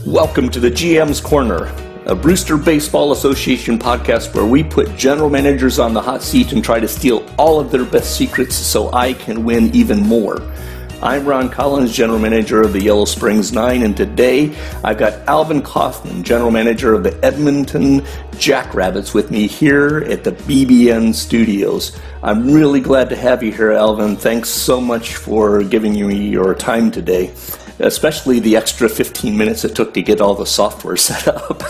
Welcome to the GMs Corner, a Brewster Baseball Association podcast where we put general managers on the hot seat and try to steal all of their best secrets so I can win even more. I'm Ron Collins, general manager of the Yellow Springs 9, and today I've got Alvin Kaufman, general manager of the Edmonton Jackrabbits, with me here at the BBN studios. I'm really glad to have you here, Alvin. Thanks so much for giving me your time today, especially the extra 15 minutes it took to get all the software set up.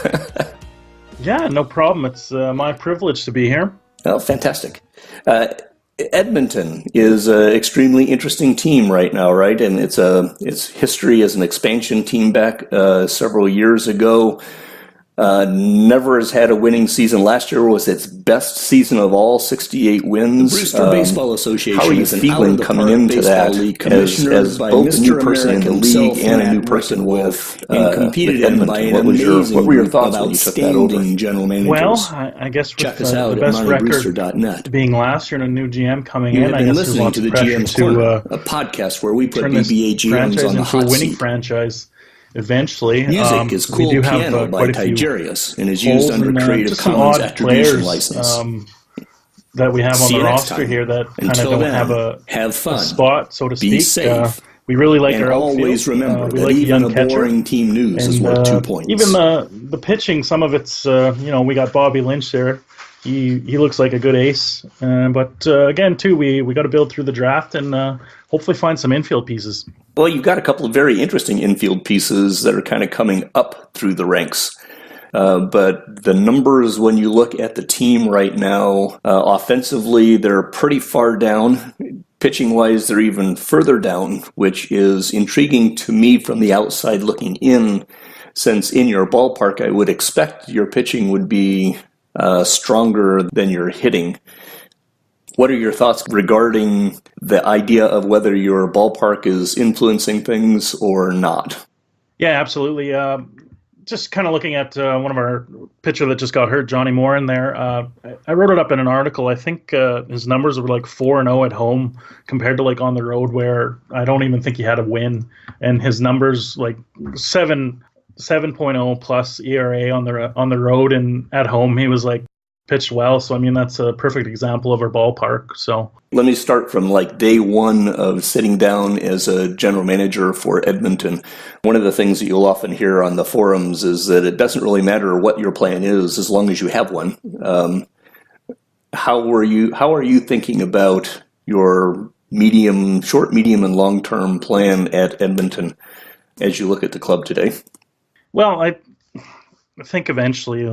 Yeah, no problem. It's my privilege to be here. Oh, fantastic. Edmonton is an extremely interesting team right now, right? And its history as an expansion team back several years ago. Never has had a winning season. Last year was its best season of all, 68 wins. The Brewster Baseball Association. How are you feeling coming into that as both a new person in the league and a new person with Edmonton? What were your thoughts when you took that over? General managers. Well, I guess with the best record being last year and a new GM coming in, I guess there's lots of pressure to a podcast where we put BBA GMs on the hot a winning seat. franchise. Eventually, music is Cool Piano by Tigerius and is used under Creative Commons Attribution License. That we have on the roster here that kind of don't have a spot, so to speak. Be safe. We really like our outfield. Always remember that like even a boring team news is worth 2 points. Even the pitching, some of it's we got Bobby Lynch there. He looks like a good ace, but again too we got to build through the draft and hopefully find some infield pieces. Well, you've got a couple of very interesting infield pieces that are kind of coming up through the ranks. But the numbers, when you look at the team right now, offensively, they're pretty far down. Pitching-wise, they're even further down, which is intriguing to me from the outside looking in, since in your ballpark, I would expect your pitching would be stronger than your hitting. What are your thoughts regarding the idea of whether your ballpark is influencing things or not? Yeah, absolutely. Just kind of looking at one of our pitcher that just got hurt, Johnny Moore, in there. I wrote it up in an article. I think his numbers were like 4-0 at home compared to like on the road, where I don't even think he had a win. And his numbers like 7.0 plus ERA on the road, and at home he was like pitched well. So I mean that's a perfect example of our ballpark. So let me start from like day one of sitting down as a general manager for Edmonton. One of the things that you'll often hear on the forums is that it doesn't really matter what your plan is as long as you have one. How are you thinking about your short, medium, and long-term plan at Edmonton as you look at the club today? Well, I think eventually,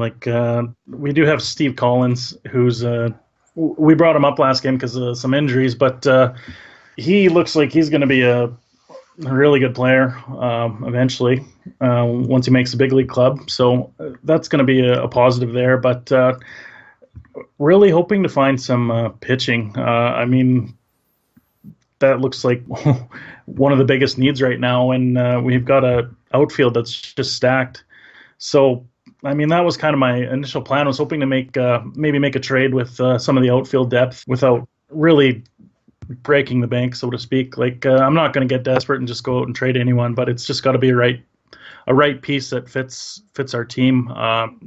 we do have Steve Collins, who's we brought him up last game because of some injuries, but he looks like he's going to be a really good player eventually once he makes a big league club. So that's going to be a positive there. But really hoping to find some pitching. I mean, that looks like one of the biggest needs right now, and we've got a outfield that's just stacked. So I mean, that was kind of my initial plan. I was hoping to maybe make a trade with some of the outfield depth without really breaking the bank, so to speak. I'm not going to get desperate and just go out and trade anyone, but it's just got to be a right piece that fits our team.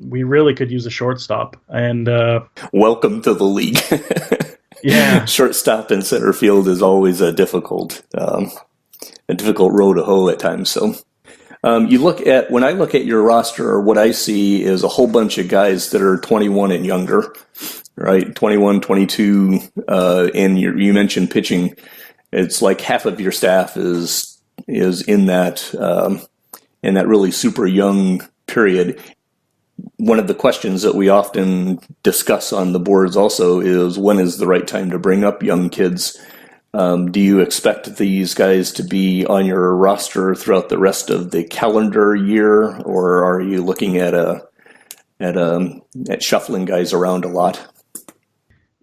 We really could use a shortstop. And welcome to the league. Yeah, shortstop and center field is always a difficult row to hoe at times. So. When I look at your roster, what I see is a whole bunch of guys that are 21 and younger, right? 21, 22, and you mentioned pitching. It's like half of your staff is in that really super young period. One of the questions that we often discuss on the boards also is when is the right time to bring up young kids? Do you expect these guys to be on your roster throughout the rest of the calendar year, or are you looking at shuffling guys around a lot?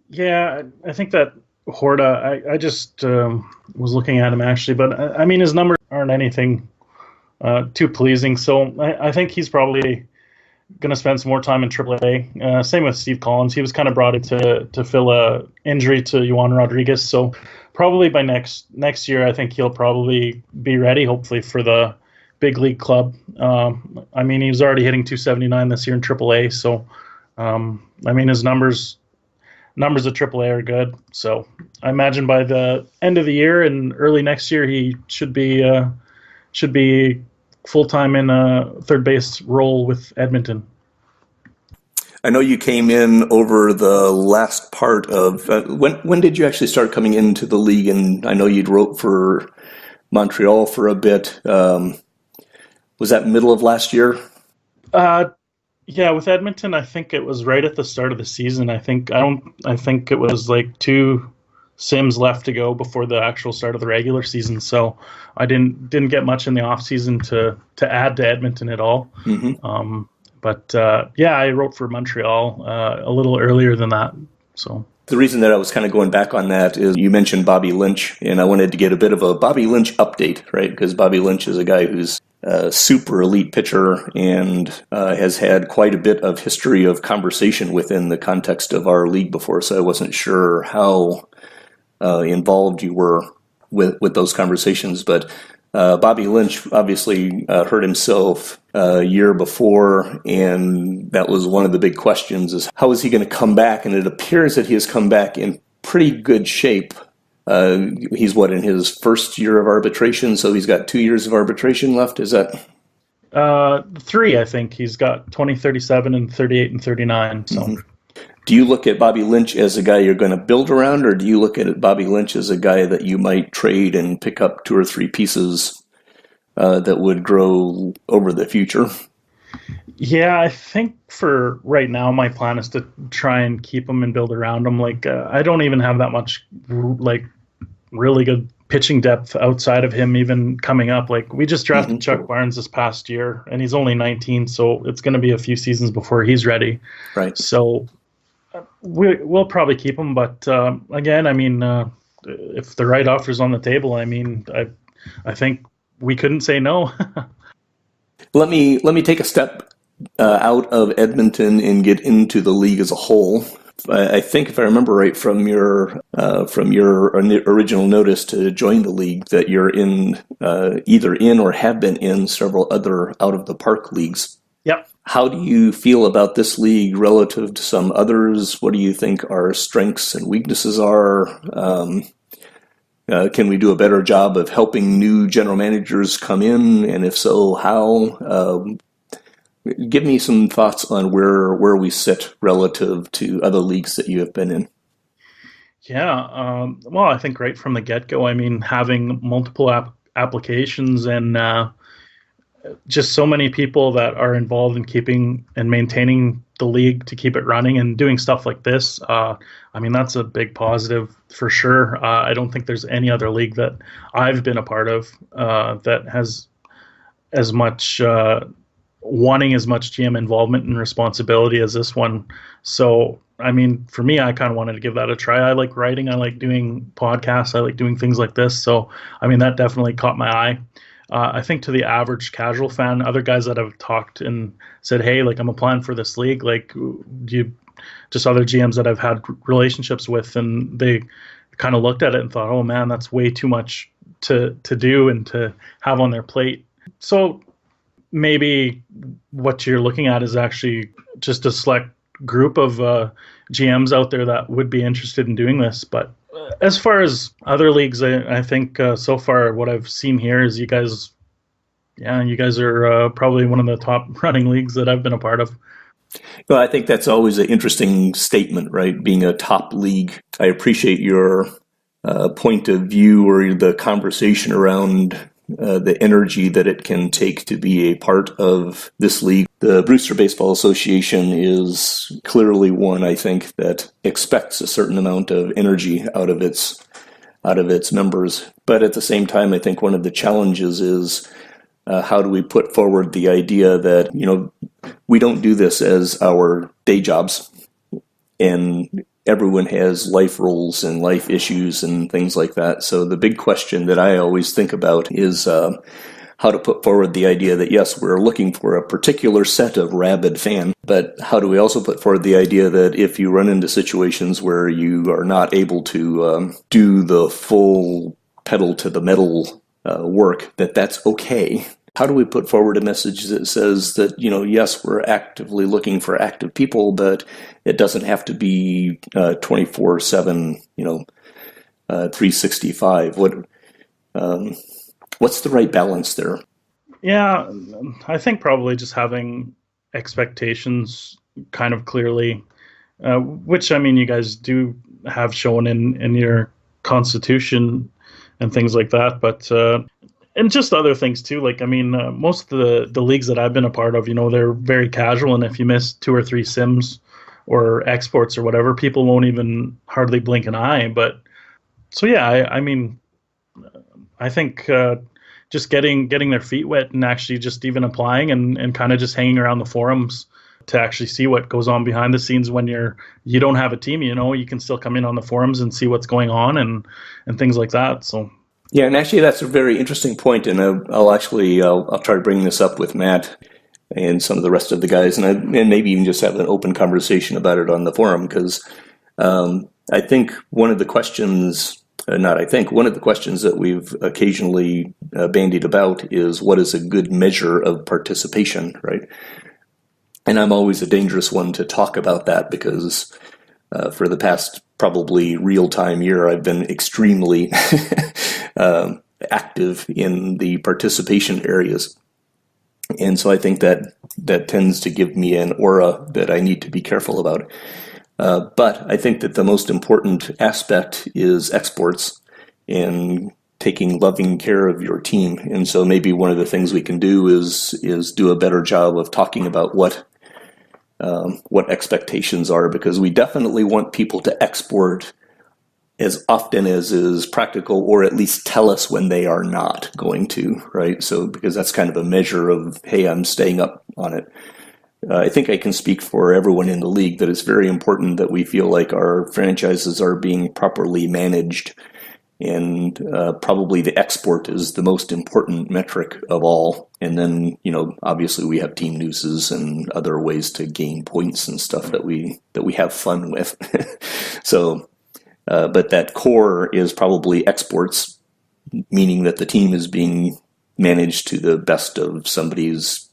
Yeah, I think that Horta. I just was looking at him actually, but I mean his numbers aren't anything too pleasing. So I think he's probably going to spend some more time in AAA. Same with Steve Collins. He was kind of brought in to fill a injury to Juan Rodriguez. So probably by next year, I think he'll probably be ready, hopefully, for the big league club. I mean, he was already hitting 279 this year in AAA. So, I mean, his numbers at AAA are good. So I imagine by the end of the year and early next year, he should be full-time in a third base role with Edmonton. I know you came in over the last part of when did you actually start coming into the league? And I know you'd wrote for Montreal for a bit. Was that middle of last year? Yeah, with Edmonton, I think it was right at the start of the season. I think it was like 2 sims left to go before the actual start of the regular season. So I didn't get much in the off season to add to Edmonton at all. Mm-hmm. But I wrote for Montreal a little earlier than that. So the reason that I was kind of going back on that is you mentioned Bobby Lynch, and I wanted to get a bit of a Bobby Lynch update, right? Because Bobby Lynch is a guy who's a super elite pitcher and has had quite a bit of history of conversation within the context of our league before. So I wasn't sure how involved you were with those conversations, but Bobby Lynch obviously hurt himself a year before, and that was one of the big questions: is how is he going to come back? And it appears that he has come back in pretty good shape. He's in his first year of arbitration, so he's got 2 years of arbitration left. Is that 3? I think he's got 2037 and 38 and 39. So. Mm-hmm. Do you look at Bobby Lynch as a guy you're going to build around, or do you look at Bobby Lynch as a guy that you might trade and pick up 2 or 3 pieces that would grow over the future? Yeah, I think for right now, my plan is to try and keep him and build around him. Like, I don't even have that much, like, really good pitching depth outside of him even coming up. Like, we just drafted Chuck Barnes this past year, and he's only 19, so it's going to be a few seasons before he's ready. Right. So we'll probably keep him, but again, I mean, if the right offer's on the table, I mean, I think we couldn't say no. Let me take a step out of Edmonton and get into the league as a whole. I think, if I remember right from your original notice to join the league, that you're in either in or have been in several other out of the park leagues. Yep. How do you feel about this league relative to some others? What do you think our strengths and weaknesses are? Can we do a better job of helping new general managers come in? And if so, how? Give me some thoughts on where we sit relative to other leagues that you have been in. Yeah. Well, I think right from the get-go, I mean, having multiple applications and just so many people that are involved in keeping and maintaining the league to keep it running and doing stuff like this. I mean, that's a big positive for sure. I don't think there's any other league that I've been a part of that has as much wanting as much GM involvement and responsibility as this one. So, I mean, for me, I kind of wanted to give that a try. I like writing. I like doing podcasts. I like doing things like this. So, I mean, that definitely caught my eye. I think to the average casual fan, other guys that have talked and said, hey, like, I'm applying for this league, like, just other GMs that I've had relationships with, and they kind of looked at it and thought, oh man, that's way too much to do and to have on their plate. So maybe what you're looking at is actually just a select group of GMs out there that would be interested in doing this. But as far as other leagues, I think so far what I've seen here is you guys are probably one of the top running leagues that I've been a part of. Well, I think that's always an interesting statement, right? Being a top league. I appreciate your point of view or the conversation around the energy that it can take to be a part of this league. The Brewster Baseball Association is clearly one, I think, that expects a certain amount of energy out of its members. But at the same time, I think one of the challenges is how do we put forward the idea that, you know, we don't do this as our day jobs, and everyone has life roles and life issues and things like that. So the big question that I always think about is how to put forward the idea that, yes, we're looking for a particular set of rabid fan, but how do we also put forward the idea that if you run into situations where you are not able to do the full pedal to the metal work, that's okay. How do we put forward a message that says that, yes, we're actively looking for active people, but it doesn't have to be 24/7, 365. What's the right balance there? Yeah, I think probably just having expectations kind of clearly, which I mean, you guys do have shown in your constitution and things like that, but and just other things too. Like, I mean, most of the leagues that I've been a part of, they're very casual, and if you miss 2 or 3 sims or exports or whatever, people won't even hardly blink an eye. But so yeah, I mean, I think just getting their feet wet and actually just even applying and kind of just hanging around the forums to actually see what goes on behind the scenes when you don't have a team. You can still come in on the forums and see what's going on and things like that. So yeah, and actually that's a very interesting point, and I'll try to bring this up with Matt and some of the rest of the guys, and maybe even just have an open conversation about it on the forum, because I think one of the questions that we've occasionally bandied about is what is a good measure of participation, right? And I'm always a dangerous one to talk about that because for the past probably real-time year, I've been extremely active in the participation areas. And so I think that tends to give me an aura that I need to be careful about. But I think that the most important aspect is exports and taking loving care of your team. And so maybe one of the things we can do is do a better job of talking about what expectations are, because we definitely want people to export as often as is practical, or at least tell us when they are not going to, right? So because that's kind of a measure of, hey, I'm staying up on it. I think I can speak for everyone in the league that it's very important that we feel like our franchises are being properly managed, and probably the export is the most important metric of all. And then, obviously we have team nooses and other ways to gain points and stuff that we have fun with. So, but that core is probably exports, meaning that the team is being managed to the best of somebody's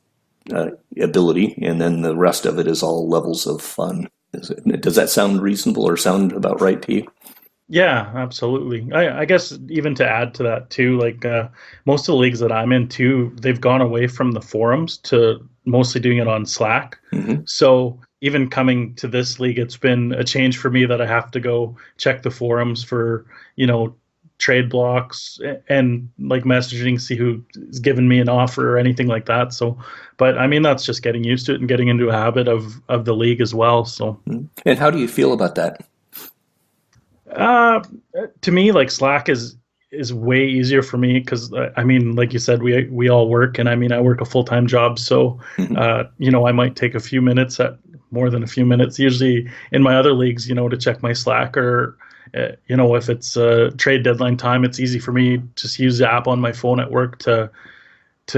ability, and then the rest of it is all levels of fun. Does that sound reasonable or sound about right to you? Yeah, absolutely. I guess even to add to that too, like most of the leagues that I'm in too, they've gone away from the forums to mostly doing it on Slack. Mm-hmm. So even coming to this league, it's been a change for me that I have to go check the forums for, trade blocks and like messaging, see who's given me an offer or anything like that. So, but I mean, that's just getting used to it and getting into a habit of the league as well. So, and how do you feel about that? To me, like Slack is way easier for me because I mean, like you said, we all work, and I mean, I work a full-time job, so I might take a few minutes, at more than a few minutes usually in my other leagues, to check my Slack, or if it's trade deadline time, it's easy for me just use the app on my phone at work to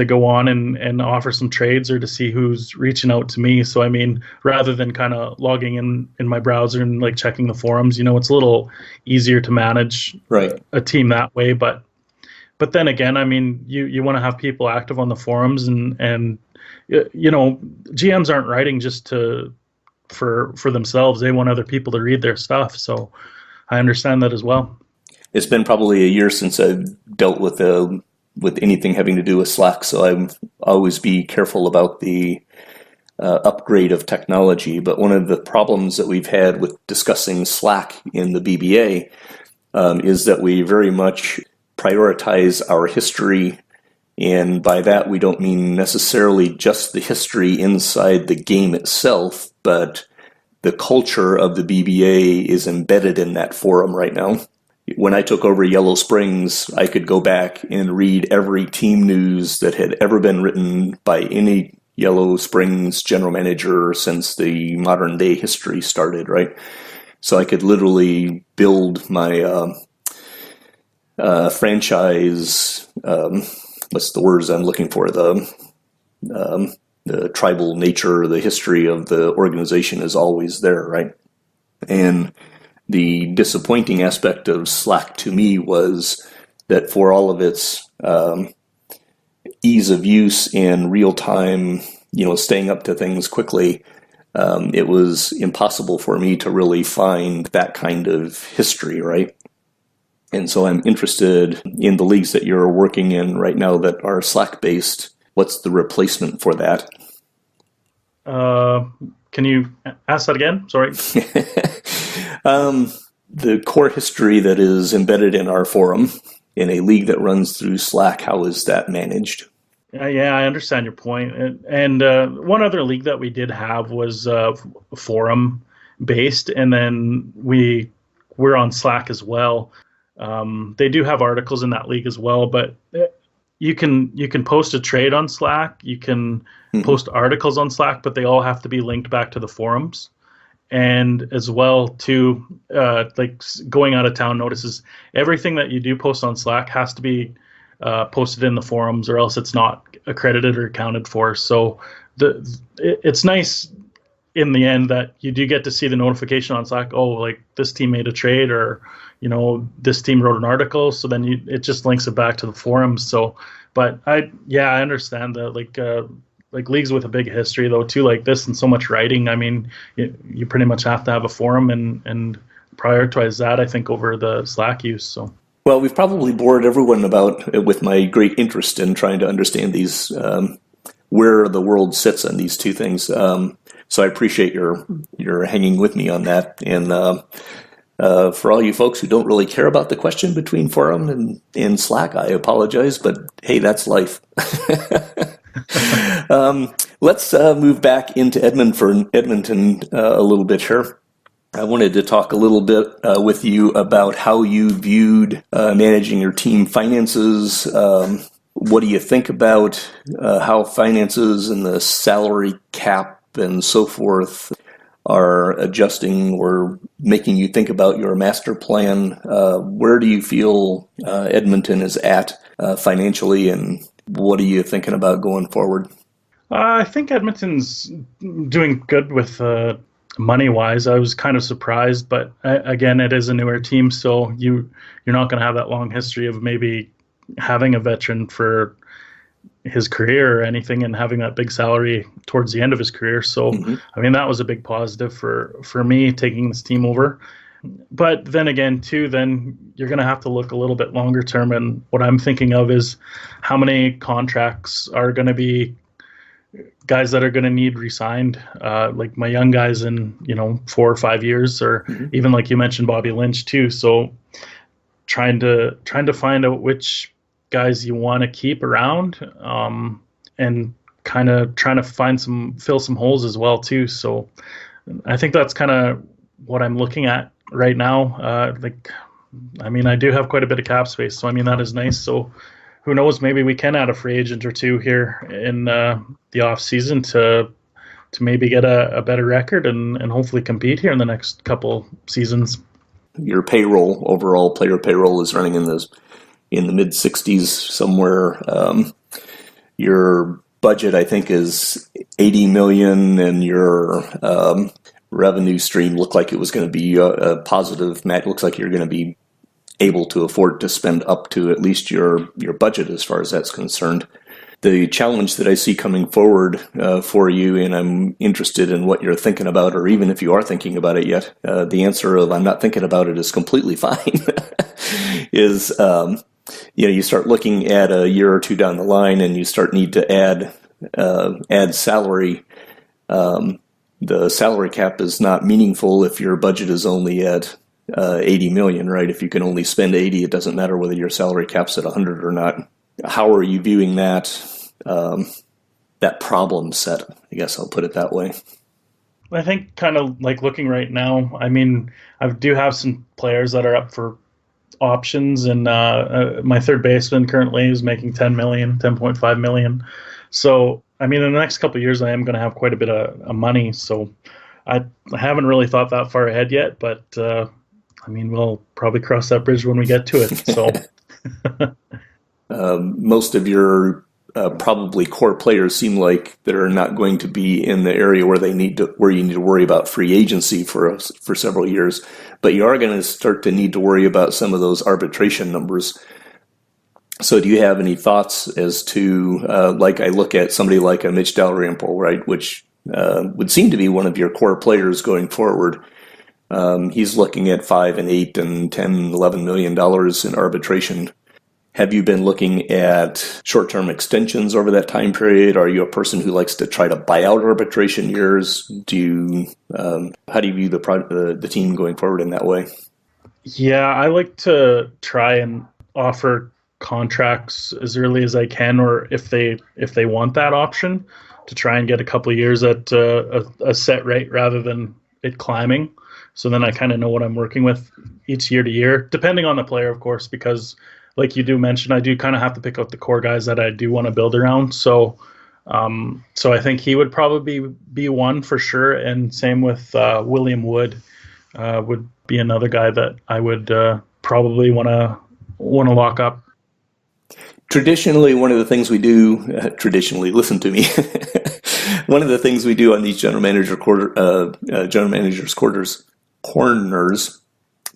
go on and offer some trades, or to see who's reaching out to me. So I mean, rather than kind of logging in my browser and like checking the forums, it's a little easier to manage a team that way. But then again, I mean, you want to have people active on the forums, and GMs aren't writing just for themselves. They want other people to read their stuff. So I understand that as well. It's been probably a year since I've dealt with anything having to do with Slack, so I always be careful about the upgrade of technology. But one of the problems that we've had with discussing Slack in the BBA is that we very much prioritize our history, and by that we don't mean necessarily just the history inside the game itself, but the culture of the BBA is embedded in that forum right now. When I took over Yellow Springs, I could go back and read every team news that had ever been written by any Yellow Springs general manager since the modern day history started, right? So I could literally build my franchise, what's the words I'm looking for, the tribal nature, the history of the organization is always there, right? And the disappointing aspect of Slack to me was that for all of its ease of use and real time, staying up to things quickly, it was impossible for me to really find that kind of history, right? And so I'm interested in the leagues that you're working in right now that are Slack-based. What's the replacement for that? Can you ask that again? Sorry. The core history that is embedded in our forum in a league that runs through Slack, how is that managed? Yeah, I understand your point. And one other league that we did have was forum-based, and then we're on Slack as well. They do have articles in that league as well, but you can post a trade on Slack, you can post articles on Slack, but they all have to be linked back to the forums. And as well, too, like going out of town notices, everything that you do post on Slack has to be posted in the forums, or else it's not accredited or accounted for. So it's nice in the end that you do get to see the notification on Slack. Oh, like this team made a trade, or this team wrote an article. So then it just links it back to the forums. So, but I understand that like leagues with a big history though too, like this and so much writing. I mean, you pretty much have to have a forum and prioritize that, I think, over the Slack use. So. Well, we've probably bored everyone with my great interest in trying to understand these, where the world sits on these two things. So I appreciate your hanging with me on that. And for all you folks who don't really care about the question between forum and Slack, I apologize, but hey, that's life. Let's move back into Edmonton a little bit here. I wanted to talk a little bit with you about how you viewed managing your team finances. What do you think about how finances and the salary cap and so forth are adjusting or making you think about your master plan? Where do you feel Edmonton is at financially, and what are you thinking about going forward? I think Edmonton's doing good with money-wise. I was kind of surprised, but again, it is a newer team, so you're not going to have that long history of maybe having a veteran for his career or anything and having that big salary towards the end of his career. So, I mean, that was a big positive for me taking this team over. But then again, too, then you're going to have to look a little bit longer term. And what I'm thinking of is how many contracts are going to be guys that are going to need re-signed, like my young guys in 4 or 5 years, or even like you mentioned, Bobby Lynch too. So trying to find out which guys you want to keep around, and kind of trying to fill some holes as well too. So I think that's kind of what I'm looking at right now. I do have quite a bit of cap space, so I mean that is nice. So who knows, maybe we can add a free agent or two here in the off season to maybe get a better record and hopefully compete here in the next couple seasons. Your payroll, overall player payroll, is running in the mid 60s somewhere. Your budget, I think, is $80 million, and your revenue stream looked like it was going to be a positive. Matt, looks like you're going to be able to afford to spend up to at least your budget as far as that's concerned. The challenge that I see coming forward for you, and I'm interested in what you're thinking about, or even if you are thinking about it yet, the answer of I'm not thinking about it is completely fine, is you start looking at a year or two down the line and you start need to add salary. The salary cap is not meaningful if your budget is only at 80 million, right? If you can only spend 80, it doesn't matter whether your salary cap's at 100 or not. How are you viewing that problem set? I guess I'll put it that way. I think kind of like looking right now, I mean, I do have some players that are up for options, and my third baseman currently is making 10.5 million. So, I mean, in the next couple of years, I am going to have quite a bit of money. So I haven't really thought that far ahead yet, but I mean, we'll probably cross that bridge when we get to it. So most of your probably core players seem like they're not going to be in the area where you need to worry about free agency for several years, but you are going to start to need to worry about some of those arbitration numbers. So do you have any thoughts as to, like I look at somebody like a Mitch Dalrymple, right, which would seem to be one of your core players going forward. He's looking at $5 and $8 and $10, $11 million in arbitration. Have you been looking at short-term extensions over that time period? Are you a person who likes to try to buy out arbitration years? How do you view the team going forward in that way? Yeah, I like to try and offer contracts as early as I can, or if they want that option, to try and get a couple of years at a set rate rather than it climbing. So then I kind of know what I'm working with each year to year, depending on the player, of course, because like you do mention, I do kind of have to pick out the core guys that I do want to build around. So I think he would probably be one for sure. And same with William Wood would be another guy that I would probably want to lock up. Traditionally, one of the things we do, listen to me, one of the things we do on these general managers' corners,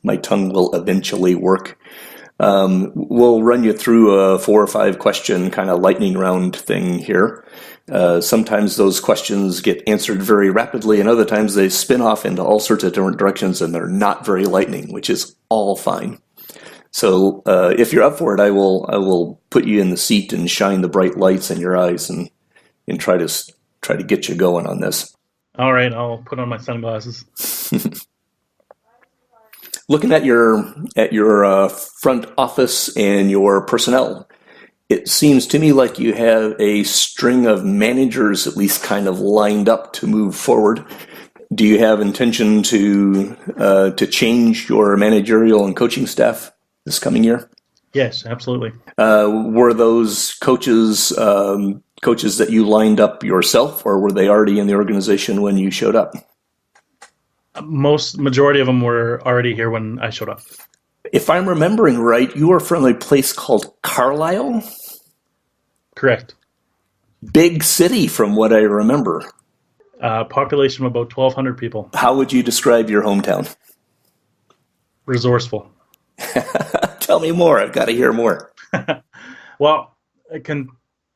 my tongue will eventually work. We'll run you through a 4 or 5 question kind of lightning round thing here. Sometimes those questions get answered very rapidly, and other times they spin off into all sorts of different directions, and they're not very lightning, which is all fine. So if you're up for it, I will put you in the seat and shine the bright lights in your eyes and try to get you going on this. All right, I'll put on my sunglasses. Looking at your front office and your personnel, it seems to me like you have a string of managers at least kind of lined up to move forward. Do you have intention to change your managerial and coaching staff this coming year? Yes, absolutely. Were those coaches that you lined up yourself, or were they already in the organization when you showed up? Majority of them were already here when I showed up. If I'm remembering right, you are from a place called Carlisle? Correct. Big city from what I remember. Population of about 1,200 people. How would you describe your hometown? Resourceful. Tell me more. I've got to hear more. Well,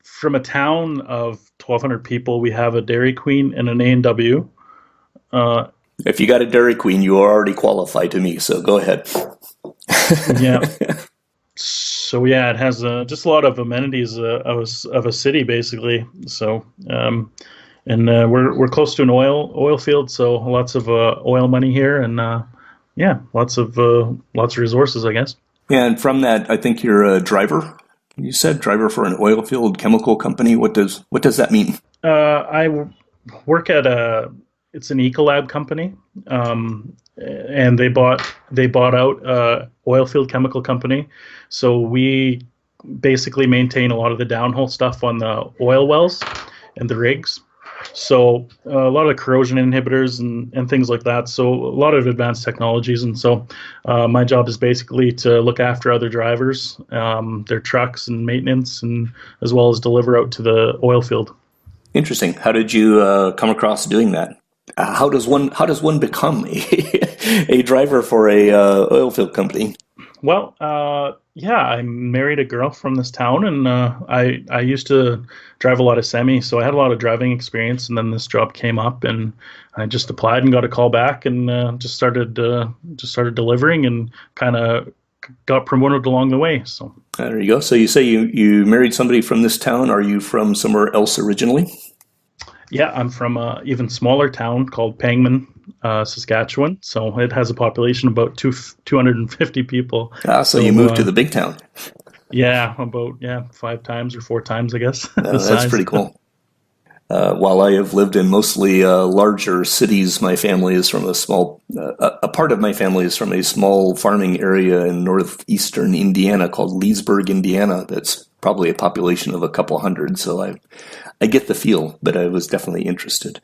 from a town of 1,200 people, we have a Dairy Queen and an A&W. If you got a Dairy Queen, you are already qualified to me, so go ahead. Yeah. So yeah, it has just a lot of amenities of a city, basically. So, and we're close to an oil field, so lots of oil money here, and lots of resources, I guess. Yeah, and from that, I think you're a driver. You said driver for an oil field chemical company. What does that mean? I work at it's an Ecolab company, and they bought out oil field chemical company. So we basically maintain a lot of the downhole stuff on the oil wells and the rigs. So a lot of corrosion inhibitors and things like that. So a lot of advanced technologies. And so my job is basically to look after other drivers, their trucks and maintenance, and as well as deliver out to the oil field. Interesting. How did you come across doing that? How does one become a driver for a oil field company? Well, I married a girl from this town, and I used to drive a lot of semi, so I had a lot of driving experience. And then this job came up, and I just applied and got a call back, and just started delivering, and kind of got promoted along the way. So there you go. So you say you married somebody from this town. Are you from somewhere else originally? Yeah, I'm from an even smaller town called Pangman, Saskatchewan. So it has a population of about 250 people. So you moved to the big town. Yeah, about 5 times or 4 times, I guess. That's pretty cool. While I have lived in mostly larger cities, my family is from a part of my family is from a small farming area in northeastern Indiana called Leesburg, Indiana. That's probably a population of a couple hundred. So I get the feel, but I was definitely interested.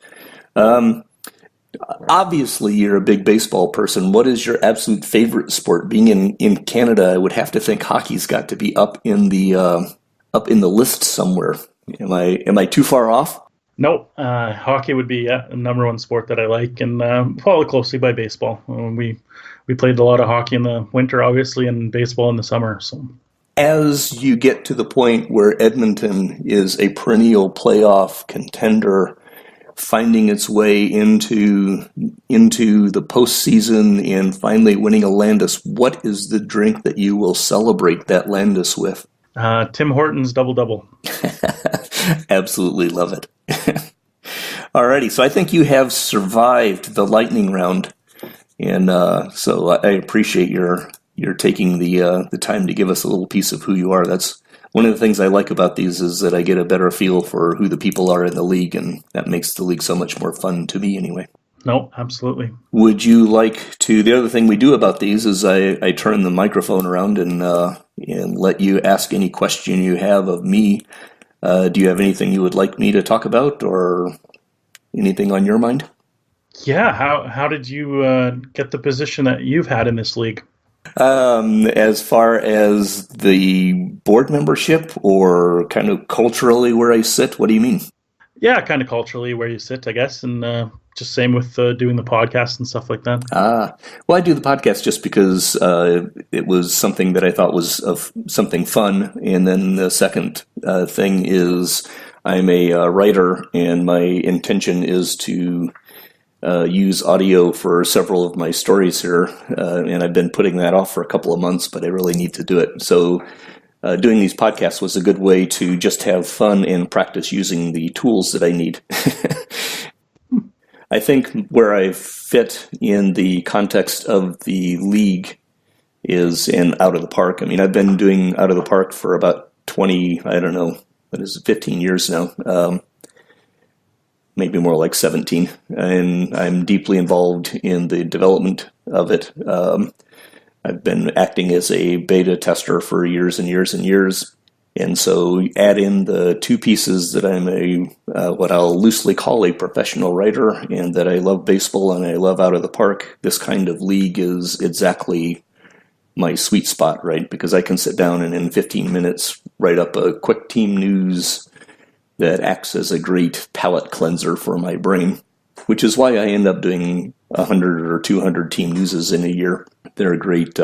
Obviously, you're a big baseball person. What is your absolute favorite sport? Being in Canada, I would have to think hockey's got to be up in the list somewhere. Am I too far off? No, hockey would be the number one sport that I like, and followed closely by baseball. We played a lot of hockey in the winter, obviously, and baseball in the summer. So as you get to the point where Edmonton is a perennial playoff contender, finding its way into the postseason and finally winning a Landis, what is the drink that you will celebrate that Landis with? Tim Hortons double. Absolutely love it. Alrighty, so I think you have survived the lightning round, and so I appreciate your taking the time to give us a little piece of who you are. That's one of the things I like about these, is that I get a better feel for who the people are in the league, and that makes the league so much more fun to me anyway. No, absolutely. Would you like to? The other thing we do about these is I turn the microphone around and let you ask any question you have of me. Do you have anything you would like me to talk about, or anything on your mind? Yeah. How did you get the position that you've had in this league? As far as the board membership, or kind of culturally where I sit, what do you mean? Yeah, kind of culturally where you sit, I guess, and just same with doing the podcast and stuff like that. Well, I do the podcast just because it was something that I thought was of something fun, and then the second thing is I'm a writer, and my intention is to use audio for several of my stories here, and I've been putting that off for a couple of months, but I really need to do it. So doing these podcasts was a good way to just have fun and practice using the tools that I need. I think where I fit in the context of the league is in Out of the Park. I mean, I've been doing Out of the Park for about 15 years now. Maybe more like 17, and I'm deeply involved in the development of it. I've been acting as a beta tester for years and years and years, and so add in the two pieces that I'm what I'll loosely call a professional writer, and that I love baseball and I love Out of the Park. This kind of league is exactly my sweet spot, right? Because I can sit down and in 15 minutes write up a quick team news that acts as a great palate cleanser for my brain, which is why I end up doing 100 or 200 team newses in a year. They're great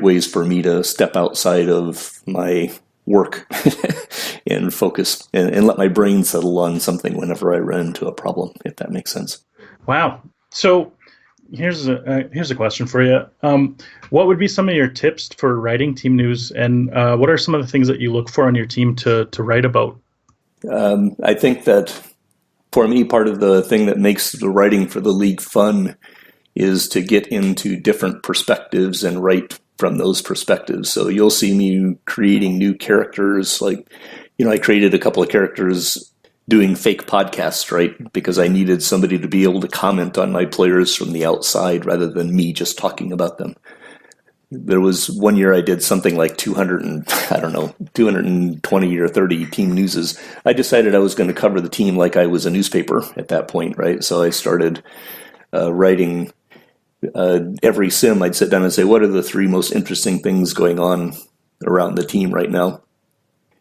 ways for me to step outside of my work and focus and let my brain settle on something whenever I run into a problem, if that makes sense. Wow. So here's a question for you. What would be some of your tips for writing team news, and what are some of the things that you look for on your team to write about? I think that for me, part of the thing that makes the writing for the league fun is to get into different perspectives and write from those perspectives. So you'll see me creating new characters. Like, I created a couple of characters doing fake podcasts, right? Because I needed somebody to be able to comment on my players from the outside rather than me just talking about them. There was one year I did something like 220 or 30 team newses. I decided I was going to cover the team like I was a newspaper at that point, right? So I started writing every sim. I'd sit down and say, what are the 3 most interesting things going on around the team right now?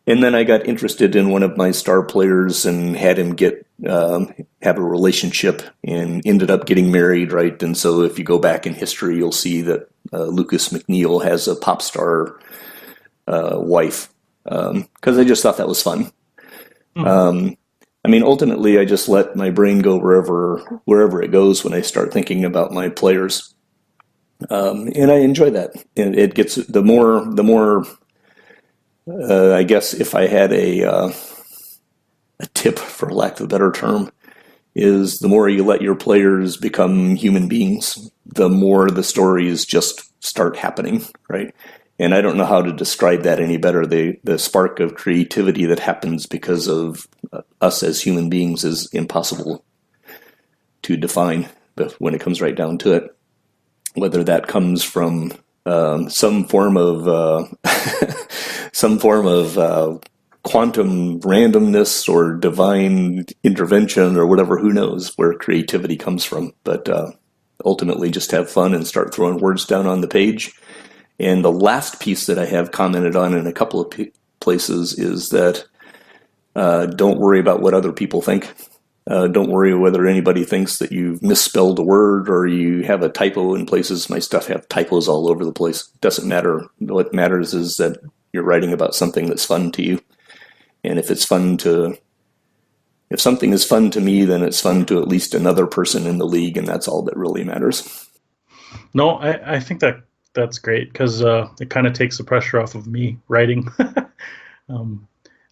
And then I got interested in one of my star players and had him have a relationship and ended up getting married, right? And so if you go back in history, you'll see that Lucas McNeil has a pop star wife, because I just thought that was fun. Ultimately, I just let my brain go wherever it goes when I start thinking about my players, and I enjoy that. And it gets the more. I guess if I had a tip, for lack of a better term, is the more you let your players become human beings, the more the stories just start happening, right? And I don't know how to describe that any better. The spark of creativity that happens because of us as human beings is impossible to define, but when it comes right down to it, whether that comes from some form of quantum randomness or divine intervention or whatever, who knows where creativity comes from. But ultimately just have fun and start throwing words down on the page. And the last piece that I have commented on in a couple of places is that don't worry about what other people think. Don't worry whether anybody thinks that you've misspelled a word or you have a typo in places. My stuff have typos all over the place. Doesn't matter. What matters is that you're writing about something that's fun to you. And if something is fun to me, then it's fun to at least another person in the league, and that's all that really matters. No, I think that's great because it kind of takes the pressure off of me writing.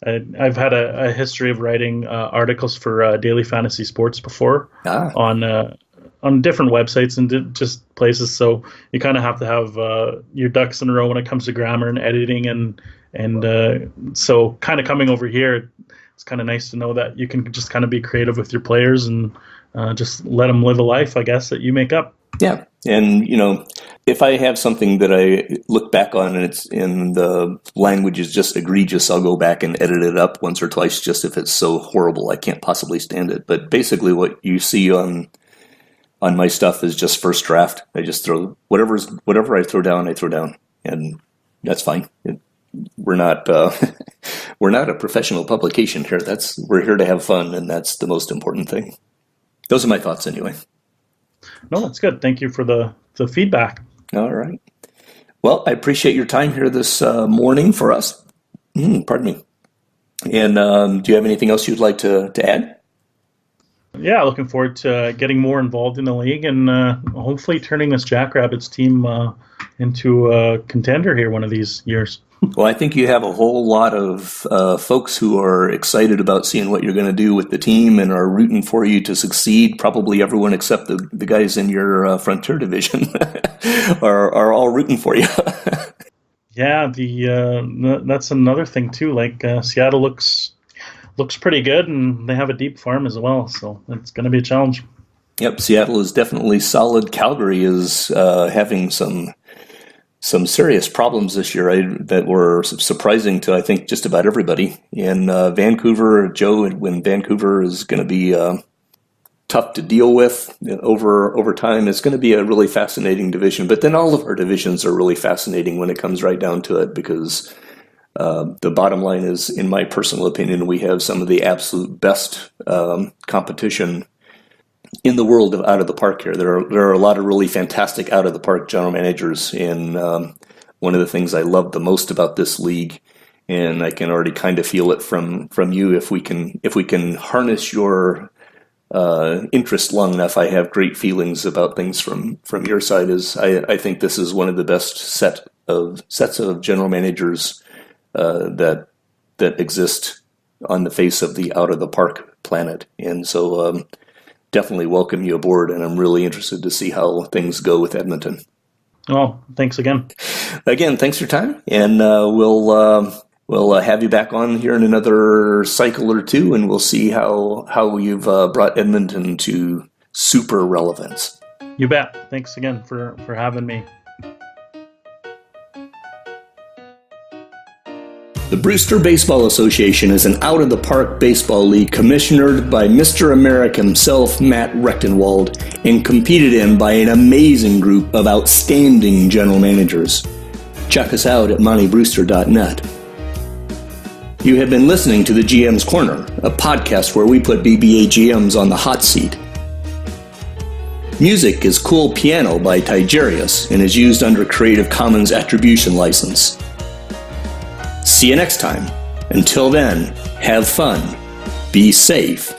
I've had a history of writing articles for Daily Fantasy Sports before on different websites and just places. So you kind of have to have your ducks in a row when it comes to grammar and editing, and so kind of coming over here, it's kind of nice to know that you can just kind of be creative with your players and just let them live a life, I guess, that you make up. Yeah. And, if I have something that I look back on and it's in the language is just egregious, I'll go back and edit it up once or twice just if it's so horrible I can't possibly stand it. But basically what you see on my stuff is just first draft. I just throw whatever I throw down, and that's fine. We're not we're not a professional publication here. We're here to have fun, and that's the most important thing. Those are my thoughts anyway. No, that's good. Thank you for the feedback. All right. Well, I appreciate your time here this morning for us. Pardon me. And do you have anything else you'd like to add? Yeah, looking forward to getting more involved in the league and hopefully turning this Jackrabbits team into a contender here one of these years. Well, I think you have a whole lot of folks who are excited about seeing what you're going to do with the team and are rooting for you to succeed. Probably everyone except the guys in your Frontier division are all rooting for you. Yeah, that's another thing too. Like Seattle looks pretty good, and they have a deep farm as well, so it's going to be a challenge. Yep, Seattle is definitely solid. Calgary is having some serious problems this year that were surprising to, I think, just about everybody. In Vancouver, Joe, when Vancouver is going to be tough to deal with over time, it's going to be a really fascinating division. But then all of our divisions are really fascinating when it comes right down to it, because the bottom line is, in my personal opinion, we have some of the absolute best competition in the world of out of the park here. There are a lot of really fantastic out of the park general managers, and one of the things I love the most about this league, and I can already kind of feel it from you, if we can harness your interest long enough, I have great feelings about things from your side. Is I think this is one of the best sets of general managers that exist on the face of the out of the park planet, and so. Definitely welcome you aboard, and I'm really interested to see how things go with Edmonton. Oh, thanks again. Again, thanks for your time, and we'll have you back on here in another cycle or two, and we'll see how you've brought Edmonton to super relevance. You bet. Thanks again for having me. The Brewster Baseball Association is an out-of-the-park baseball league commissionered by Mr. America himself, Matt Rechtenwald, and competed in by an amazing group of outstanding general managers. Check us out at montybrewster.net. You have been listening to the GMs Corner, a podcast where we put BBA GMs on the hot seat. Music is Cool Piano by Tigerius and is used under Creative Commons Attribution License. See you next time. Until then, have fun, be safe,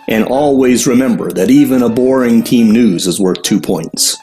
and always remember that even a boring team news is worth 2 points.